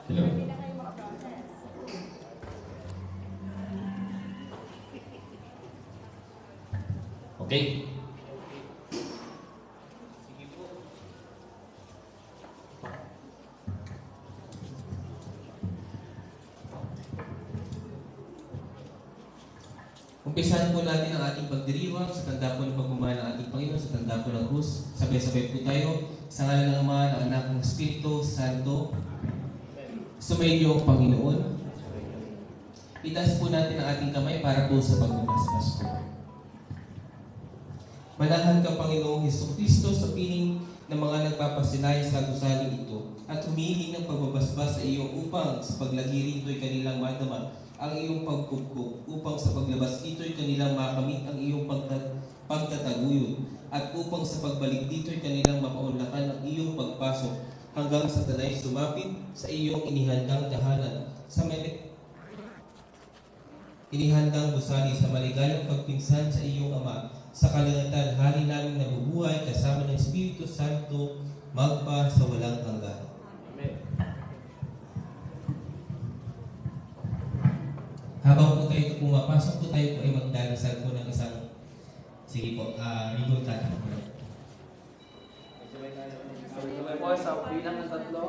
Hello. Okay. Umpisahan po natin ang ating pagdiriwang sa tanda po ng pagmamahal ng ating Panginoon, sa tanda po ng krus. Sabay-sabay po tayo sa ngalan ng Ama, ng Anak, ng Espiritu Santo. Sumainyo ang Panginoon. Itaas po natin ang ating kamay para po sa pagmamahal po. Manahan ka, Panginoong Hesukristo, sa piling ng mga nagpapasinay sa gusaling ito at humihiling ng pagbabasbas sa iyo upang sa paglagiri ito'y kanilang madama ang iyong pagkupkup, upang sa paglabas dito'y kanilang makamit ang iyong pagtataguyod, at upang sa pagbalik dito'y kanilang mapaunlakan ang iyong pagpasok, hanggang sa tanay sumapit sa iyong inihandang tahanan, sa inihandang gusali sa maligayang pagpinsan sa iyong Ama, sa kalagatan hari namin nabubuhay kasama ng Espiritu Santo, magpa sa walang hanggan. Habang po tayo pumapasok po tayo po ay magdarasal po ng isang, sige po, ribbon cutting po. Sabay po sa bilang ng tatlo.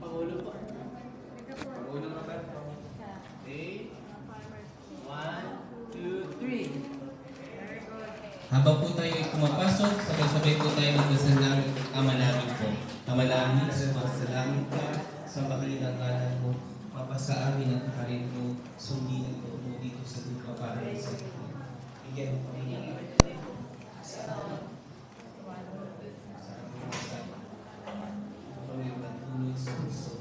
Pangulo po. Pangulo ng Roberto. Okay. 1, 2, 3. Habang po tayo ay pumapasok, sabay-sabay po tayo magdasal namin Ama namin po. Ama namin, sumasalangit ka sa makilinang ngalan mo. Mapasa amin ang karin mo, sundin ang loob mo dito sa lupa para sa iyo. Bigyan mo kami ng sa amin. Kami magtulog sa puso.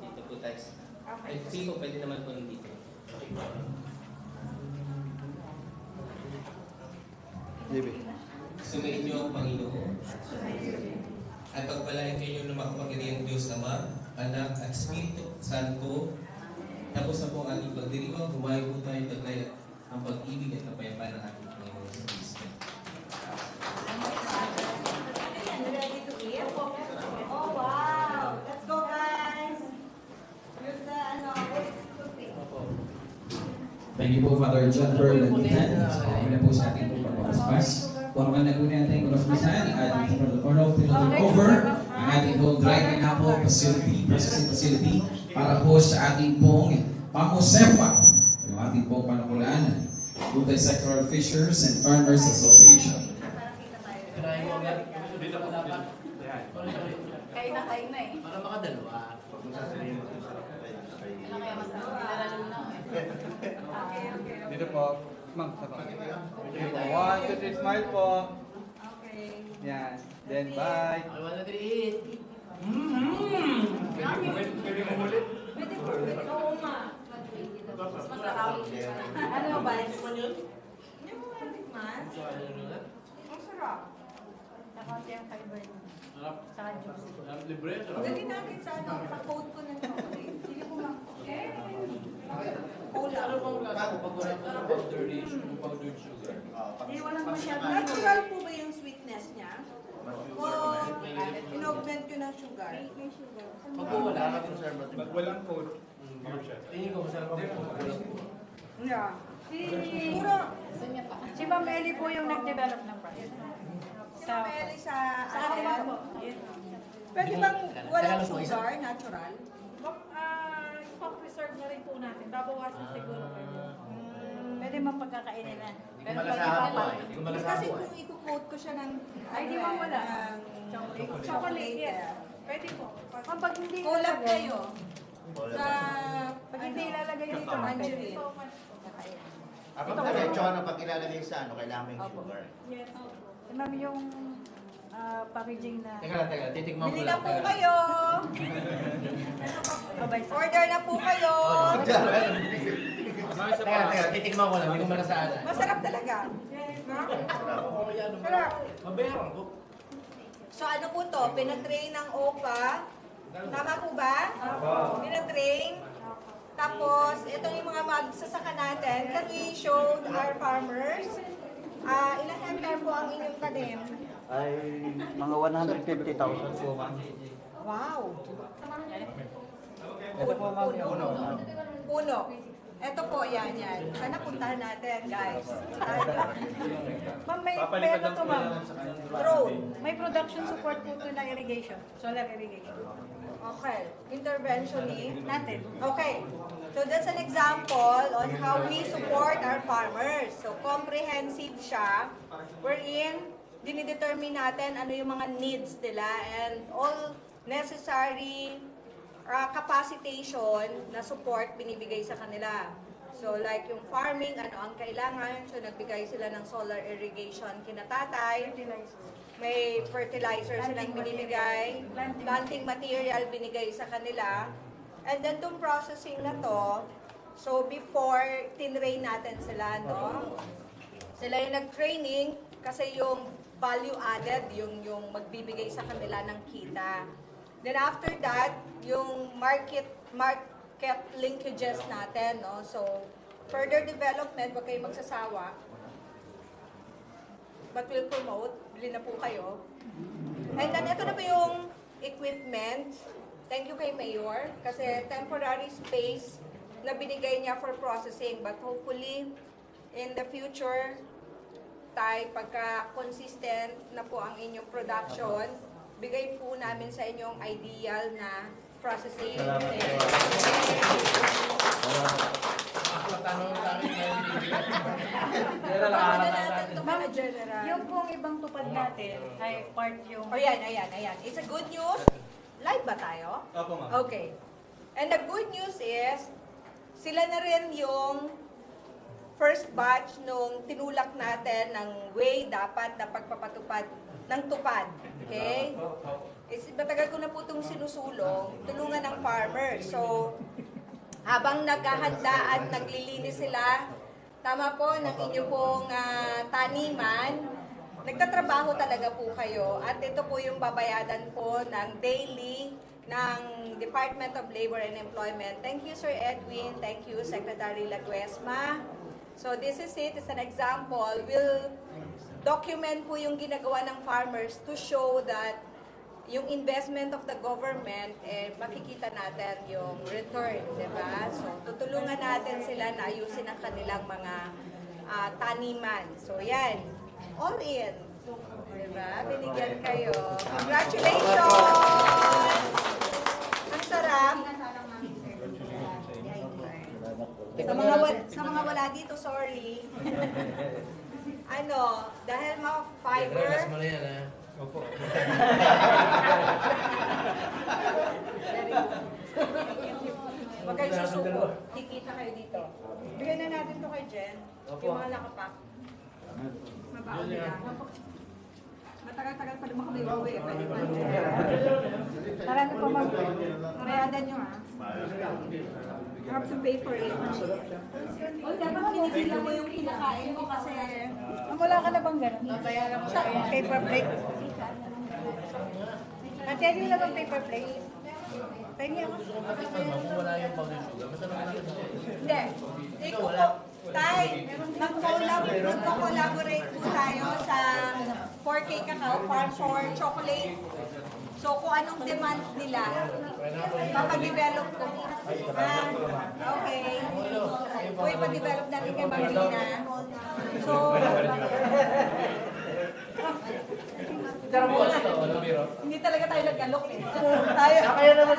Dito po tayo. Ay, sige po, pwede naman po nandito. Sumayin niyo ang Panginoon. At pagpalain kayo ng makapangyarihang Diyos Ama, Anak at Espiritu Santo. Tapos na po ang ating pagdiriwang, humayo po tayo taglay ang pag-ibig at kapayapaan ng ating Panginoon sa Kristo. Ready to eat? Oh, wow! Let's go, guys! Here's the, toothpick. Thank you po, Father John, for landitan. Kami na po sa ating pong pagpapaspas. Formal na po natin ang pagpapasan, ang ating protocol, tinutulong over ang ating pong dry pineapple facility, processing facility, para po sa ating pong pamusepa, yung ating pong panukulaan, Multi-Sectoral Fishers and Farmers Association. Kinahin mo agad. Dito po dapat. Kain na eh. Para makadalawa. Ano kaya mas nilalo na eh. Dito po. Ma'am, sa pa. 1, 2, 3, smile po. Okay. Yan. Then, bye. I wanna eat. Pwede mo ulit? Pwede po. Oo nga. Mas masarap. Ano ba? Hindi mo nga tikman? Ang sarap. Nakonti ang fiber niya. Saka juice. Libre, sarap. Dali natin sa pa-coat ko ng chocolate. Sige po, ma'am. Cola. Ano bang lasa pag wala ka ng powdered sugar? Hindi, walang masyadong. Natural po ba yung sweetness niya? O in-augment ko ng sugar? Pag wala ka conservative. Pag walang code, Tingin ko masarap ang walang po. Yeah. Siguro, Gusto niya pa. Si Ma'am Ellie po yung nag-develop ng product. sa Meli sa Sa akin atin. po. Pwede bang walang sugar, natural? Pang-preserve na rin po natin. Babawasan siguro. Pwede mang pagkakainin na. Hindi ko malasahan po eh. Hindi ko malasahan Kasi po eh. kung i-coat ko siya ng Ay, di ba wala? ng Chocolate, yes. Pwede po. Pag hindi Collab kayo sa Pag hindi ilalagay dito, tangerine. so much po. Kakainin. Kapag diretso na pag ilalagay sa ano, kailangan may sugar. Yes. Si Ma'am yung packaging na... Teka, titikman ko Bili lang. na po kayo. Babay. Order na po kayo. Teka, titikman ko lang. Hindi ko malasahan. Masarap talaga. Sarap. Mabayaran ko. So ano po to? Pinatrain ng OPA. Tama po ba? Pinatrain. Tapos, ito yung mga magsasaka natin. Can we show our farmers? Ilang hectare po po ang inyong tanim? Ay, mga 150,000 po, ma'am. Wow! Ito po, ma'am, yung puno. Puno. Ito po, yan. Sana puntahan natin, guys. Puntahan nyo. Ma'am, may ano to, ma'am? Drone. May production support po to na irrigation. Solar irrigation. Okay. Intervention ni? Natin. Okay. So that's an example on how we support our farmers. So comprehensive siya, wherein dinidetermine natin ano yung mga needs nila and all necessary capacitation na support binibigay sa kanila. So like yung farming, ano ang kailangan, so nagbigay sila ng solar irrigation kina tatay. May fertilizer silang binibigay, planting material binigay sa kanila. And then itong processing na to, so before tinrain natin sila, no? Sila yung nag-training kasi yung value added, yung magbibigay sa kanila ng kita. Then after that, yung market linkages natin, no? So further development, wag kayong magsasawa. But we'll promote, bili na po kayo. And then ito na po yung equipment. Thank you kay Mayor kasi temporary space na binigay niya for processing, but hopefully in the future pagka consistent na po ang inyong production, bigay po namin sa inyong ideal na processing. Yung pong ibang tupad natin ay part yung... O yan. It's a good news. Live ba tayo? Opo, ma'am. Okay. And the good news is, sila na rin yung first batch nung tinulak natin ng way dapat na pagpapatupad ng tupad. Okay? Matagal ko na po itong sinusulong, tulungan ng farmers. So, habang naghahanda at naglilinis sila, tama po, ng inyong pong taniman, nagtatrabaho talaga po kayo. At ito po yung babayadan po ng daily ng Department of Labor and Employment. Thank you, Sir Edwin. Thank you, Secretary Laguesma. So this is it. It's an example. We'll document po yung ginagawa ng farmers to show that yung investment of the government, makikita natin yung return, di ba? So, tutulungan natin sila na ayusin ang kanilang mga taniman. So, yan. All in. Di ba? Binigyan kayo. Congratulations! Ang sarap. Sa mga wala dito, sorry. Dahil mga fiber, Opo. Huwag kayo susuko. Kikita kayo dito. Bigyan na natin to kay Jen. Yung mga nakapak. Mabaon nila. Matagal-tagal pa naman kami uwi. Para ano pa mag... Mayadan nyo ha. You have to pay for it. O, dapat kinikila mo yung kinakain mo kasi... Wala ka na bang gano'n? Paper plate. At yan yung lang paper plate. Pengi ako. Hindi. Tay, nagko-collaborate po tayo sa 4K Cacao Farm for chocolate. So kung anong demand nila, papadevelop ko. Okay. Uy, pa-develop natin kay Marina. So, hindi talaga tayo nag-alok eh. Kaya naman.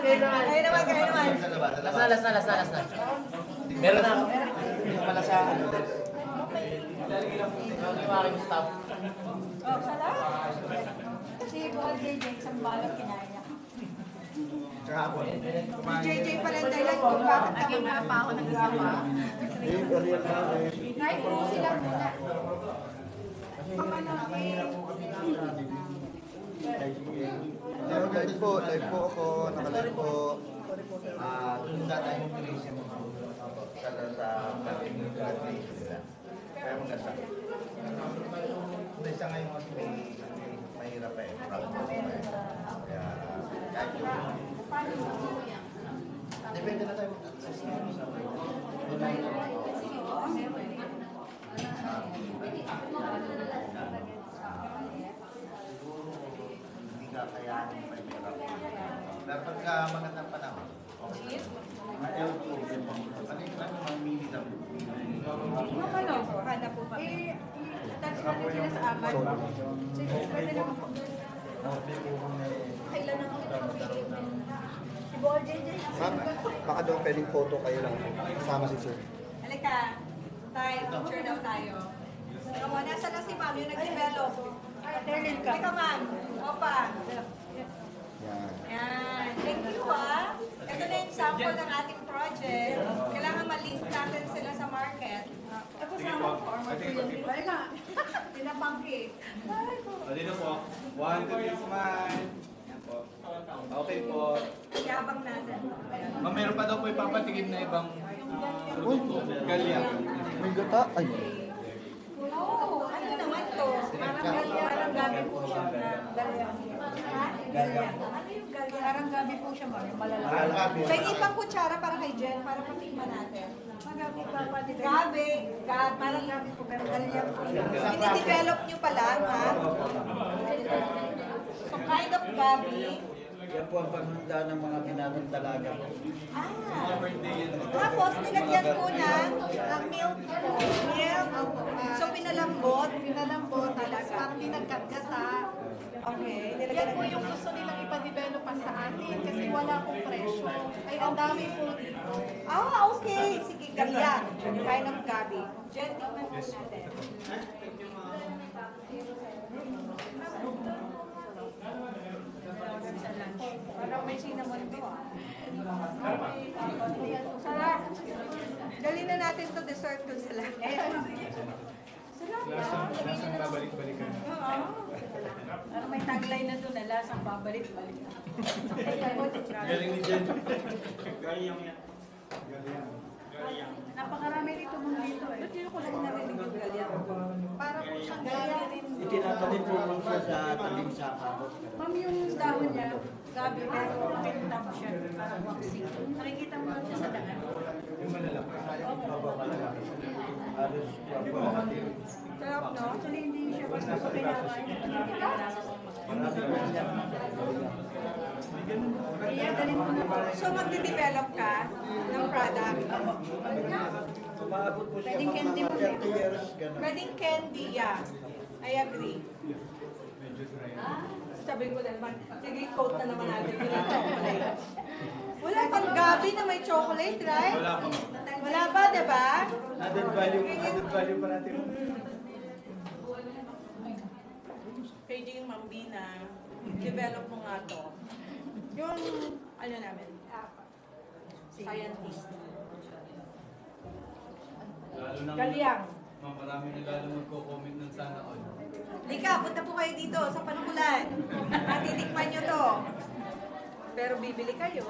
Last na. Meron na ako. Pala sa... Yung aking staff. Oh, salamat. Kasi buwan JJ, isang balot kinaya. JJ pa rin dahilan kung bakit ako Naging pa ako nag-isama. Kahit po sila muna. Live po ako, nakalive po. Tunda tayo ng tulism mo. Sa graduation nila. Kaya maganda. Isa ngayon kasi mahirap eh. Kaya kahit yung... Depende na tayo mag-access sa kakayanin pa yung hirap. Pero pagka magandang panahon, okay. Ayaw po, ano yung mga mini na Ano? Hanap po kami. Touch natin sila sa aman. Sige, pwede naman po. Kailan na kami Si Bol JJ. Ma'am, baka daw pwedeng photo kayo lang. Kasama si sir. Halika. Tayo, picture daw tayo. Come on, nasa na si ma'am yung nag-develop? Terlin ka. Halika ma'am. Opa. Yan. Yan. Thank you Ito na yung sample ng ating project. Kailangan ma-link natin sila sa market. Ako sama ko. Balik ka. Pinapangki. O, dito po. 1, 2, 3, smile. Yan po. Okay po. Yabang natin. Ma'am, meron pa daw po ipapatikim na ibang produkto. Galyang. May gata. Ay. Oh, ano naman to? Parang gabi po siya na galyang. Galyang. Ano yung galyang? Parang gabi po siya, ma'am. Malalaki. May ibang kutsara para kay Jen, para patikman natin. Magabi pa pa din. Gabi. Parang gabi po, pero galyang po siya. Ini-develop nyo pa lang, ha? So, kind of gabi. Yan po ang paghanda ng mga binatang dalaga. Ah. Birthday yan. Tapos, nilagyan ko ng milk po. Milk. So, pinalambot. Pinalambot, parang pinagkagata. Okay. Yan Nilagyan po ng yung gusto nilang ipa-develop pa sa atin kasi wala pong presyo. Ay, ang dami po dito. Ah, okay. Sige, galyan. Kind of gabi. Jen, tingnan po natin. Parang may cinnamon to, ah. Sarap. Dali na natin to dessert ko sila. Sarap. Lasang babalik-balikan. Oo. Parang may tagline na doon na lasang babalik-balik. Galing ni Jen. Galyang yan. Galyang. Napakarami dito mong dito eh. Ba't yun ko lang narinig yung galyan? Parang po siyang gabi rin. Itinatanim po lang siya sa tabing saka. Ma'am, yung dahon niya, gabi pero pinta po siya. Parang waxing. Nakikita mo lang siya sa daan. Yung malalaki. Halos Sarap, no? Actually, hindi siya basta sa pinakain. Kaya galing mo na po. So, magde-develop ka ng product. Umaabot po siya Pwedeng candy mo, mga 30 years. Ganun. Pwedeng candy, yeah. I agree. Sabi ko na naman, sige, quote na naman natin yung chocolate. Wala pang gabi na may chocolate, right? Wala pa. Wala ba, diba? Added value pa natin. KJ Mambina, develop mo nga to. Yung, ano namin, scientist. Lalo nang... Galyang. Ma'am, marami na lalo magko-comment ng sana all. Lika, punta po kayo dito sa Panukulan. Matitikman nyo to. Pero bibili kayo.